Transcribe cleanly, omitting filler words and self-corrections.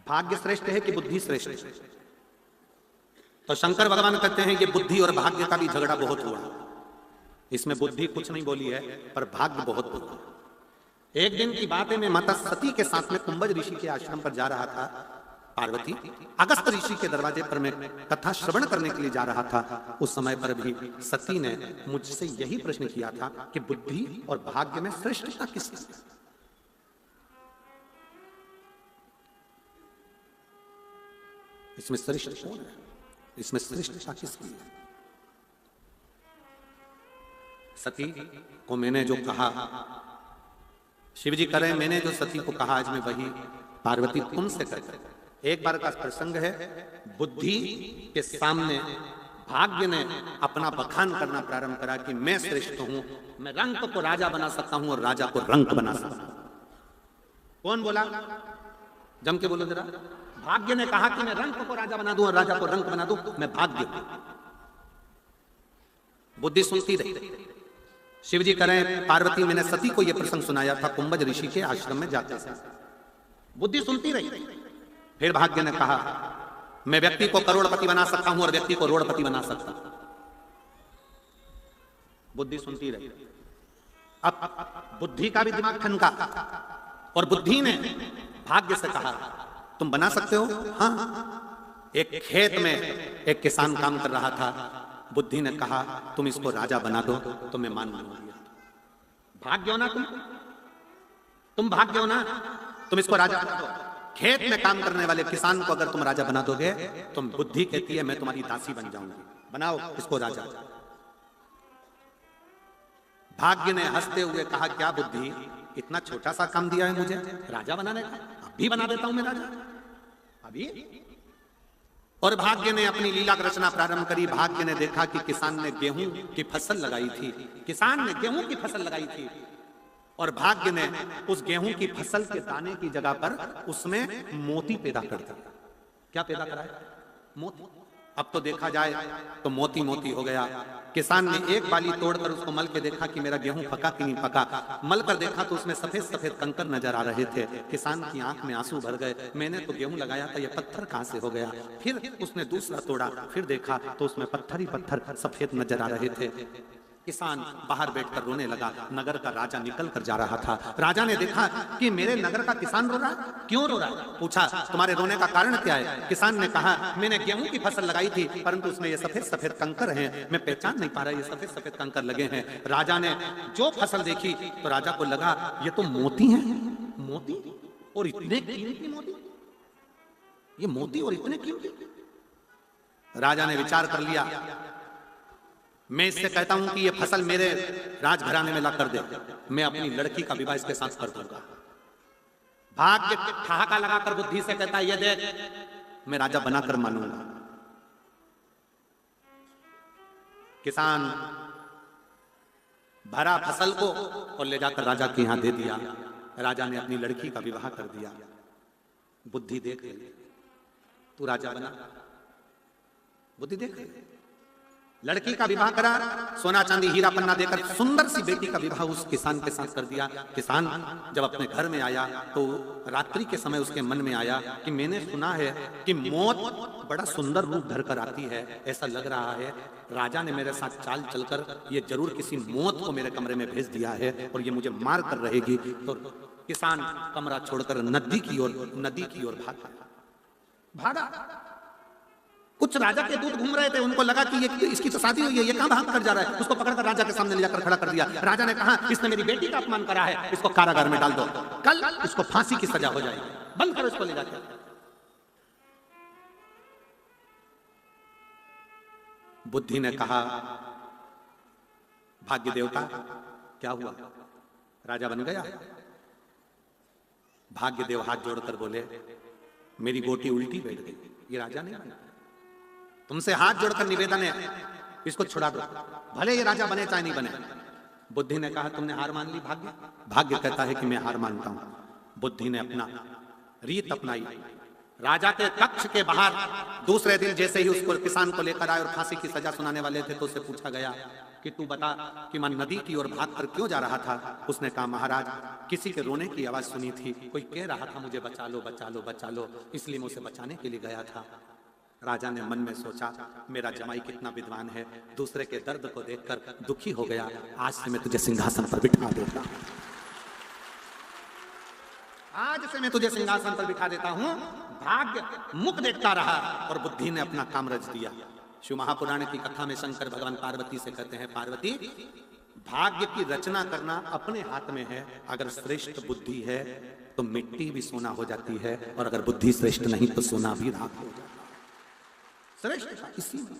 भाग्य श्रेष्ठ है कि बुद्धि श्रेष्ठ है? तो शंकर भगवान कहते हैं ये बुद्धि और भाग्य का भी झगड़ा बहुत हुआ। इसमें बुद्धि कुछ नहीं बोली है, पर भाग्य बहुत बोला। एक दिन की बात है, मैं माता सती के साथ में कुंभज ऋषि के आश्रम पर जा रहा था। पार्वती अगस्त ऋषि के दरवाजे पर मैं कथा श्रवण करने के लिए जा रहा था। उस समय पर भी सती ने मुझसे यही प्रश्न किया था कि बुद्धि और भाग्य में श्रेष्ठता किसकी है? इसमें श्रेष्ठ कौन है? इसमें श्रेष्ठता किसकी है? सती को मैंने जो कहा, शिव जी करें, मैंने जो सती को कहा आज मैं वही पार्वती तुमसे कहता। एक बार का प्रसंग है, बुद्धि के सामने भाग्य ने अपना बखान करना प्रारंभ करा कि मैं श्रेष्ठ हूं, मैं रंक को राजा बना सकता हूं और राजा को रंक बना सकता हूं। कौन बोला? जम के बोलो जरा। भाग्य ने कहा कि मैं रंक को राजा बना दूं और राजा को रंक बना दूं, मैं भाग्य हूं। बुद्धि सुनती रही। शिव जी करें, पार्वती मैंने सती को यह प्रसंग सुनाया था कुंभज ऋषि के आश्रम में जाते से। बुद्धि सुनती रही। फिर भाग्य ने कहा मैं व्यक्ति को करोड़पति बना सकता हूं और व्यक्ति को रोड़पति बना सकता हूं। बुद्धि सुनती रही। अब बुद्धि का भी दिमाग ठनका और बुद्धि ने भाग्य से कहा तुम बना सकते हो? हाँ। एक खेत में एक किसान काम कर रहा था। बुद्धि ने कहा तुम इसको राजा बना दो तो मैं मान लूंगा। भाग्य हो ना तुम भाग्य हो ना, तुम इसको राजा बना दो। खेत में काम करने वाले किसान को अगर तुम राजा बना दोगे, तुम बुद्धि कहती है मैं तुम्हारी दासी बन जाऊंगी, बनाओ इसको राजा। भाग्य ने हंसते हुए कहा क्या बुद्धि, इतना छोटा सा काम दिया है मुझे राजा बनाने का? अभी बना देता हूं मैं राजा, अभी। और भाग्य ने अपनी लीला रचना प्रारंभ करी। भाग्य ने देखा कि किसान ने गेहूं की फसल लगाई थी, किसान ने गेहूं की फसल लगाई थी और भाग्य ने उस गेहूं की फसल के दाने की जगह पर उसमें मोती पैदा कर दिया। क्या पैदा करा है? मोती। अब तो देखा जाए तो मोती मोती हो गया। किसान ने एक बाली तोड़कर उसको मल के देखा कि मेरा गेहूं पका कि नहीं पका। मल कर देखा तो उसमें सफेद सफेद कंकर नजर आ रहे थे। किसान की आंख में आंसू भर गए, मैंने तो गेहूं लगाया था, ये पत्थर कहां से हो गया? फिर उसने दूसरा तोड़ा, फिर देखा तो उसमें पत्थर ही पत्थर सफेद नजर आ रहे थे। किसान बाहर बैठकर रोने लगा। नगर का राजा निकल कर जा रहा था। राजा ने देखा कि मेरे नगर का किसान रो रहा है, क्यों रो रहा है? पूछा तुम्हारे रोने का कारण क्या है? किसान ने कहा मैंने गेहूं की फसल लगाई थी परंतु उसमें ये सफेद सफेद कंकर हैं, मैं पहचान नहीं पा रहा, ये सफेद सफेद कंकर लगे हैं। राजा ने जो फसल देखी तो राजा को लगा ये तो मोती हैं। मोती? और इतने कीमती मोती? ये मोती और इतने कीमती? राजा ने विचार कर लिया, मैं इससे कहता हूं कि ये फसल मेरे राजघराने में ला कर दे, मैं अपनी लड़की का विवाह इसके साथ कर दूंगा। भाग्य ठहाका लगाकर बुद्धि से कहता ये देख, मैं राजा बनाकर मानूंगा। किसान भरा फसल को और ले जाकर राजा के यहां दे दिया। राजा ने अपनी लड़की का विवाह कर दिया। बुद्धि देख रही, तू राजा बना। बुद्धि देख रही, लड़की का विवाह करा, सोना चांदी हीरा पन्ना देकर सुंदर सी बेटी का विवाह उस किसान के साथ कर दिया। किसान जब अपने घर में आया तो रात्रि के समय उसके मन में आया कि मैंने सुना है कि मौत बड़ा सुंदर रूप धर कर आती है, ऐसा लग रहा है राजा ने मेरे साथ चाल चलकर ये जरूर किसी मौत को मेरे कमरे में भेज दिया है और ये मुझे मार कर रहेगी। तो किसान कमरा छोड़कर नदी की ओर भागा। कुछ राजा के दूत घूम रहे थे, उनको लगा कि ये इसकी तो शादी हुई है, ये कहां भाग कर जा रहा है। उसको पकड़कर राजा के सामने ले जाकर खड़ा कर दिया। राजा ने कहा इसने मेरी बेटी का अपमान करा है, इसको कारागार में डाल दो, कल इसको फांसी की सजा हो जाएगी, बंद करो इसको ले जाकर। बुद्धि ने कहा भाग्य देवता क्या हुआ, राजा बन गया? भाग्य देव हाथ जोड़कर बोले मेरी गोटी उल्टी बैठ गई, ये राजा नहीं बना। तुमसे हाथ जोड़कर निवेदन है इसको छुड़ा दो, भले ये राजा बने चाहे नहीं बने। बुद्धि ने कहा तुमने हार मान ली भाग्य? भाग्य कहता है कि मैं हार मानता हूं। बुद्धि ने अपना रीत अपनाई। राजा के कक्ष के बाहर दूसरे दिन जैसे ही उसको किसान को लेकर आए और फांसी की सजा सुनाने वाले थे तो उससे पूछा गया कि तू बता कि मैं नदी की ओर भाग कर क्यों जा रहा था। उसने कहा महाराज, किसी के रोने की आवाज सुनी थी, कोई कह रहा था मुझे बचा लो बचा लो बचा लो, इसलिए मैं उसे बचाने के लिए गया था। राजा ने मन में सोचा, मेरा जमाई कितना विद्वान है, दूसरे के दर्द को देखकर दुखी हो गया, आज से मैं तुझे सिंहासन पर बिठा देता हूं, आज से मैं तुझे सिंहासन पर बिठा देता हूं। भाग्य मुख देखता रहा और बुद्धि ने अपना काम रच दिया। शिव महापुराण की कथा में शंकर भगवान पार्वती से कहते हैं, पार्वती भाग्य की रचना करना अपने हाथ में है, अगर श्रेष्ठ बुद्धि है तो मिट्टी भी सोना हो जाती है, और अगर बुद्धि श्रेष्ठ नहीं तो सोना भी राख हो जाता है। श्रेष्ठ इसी में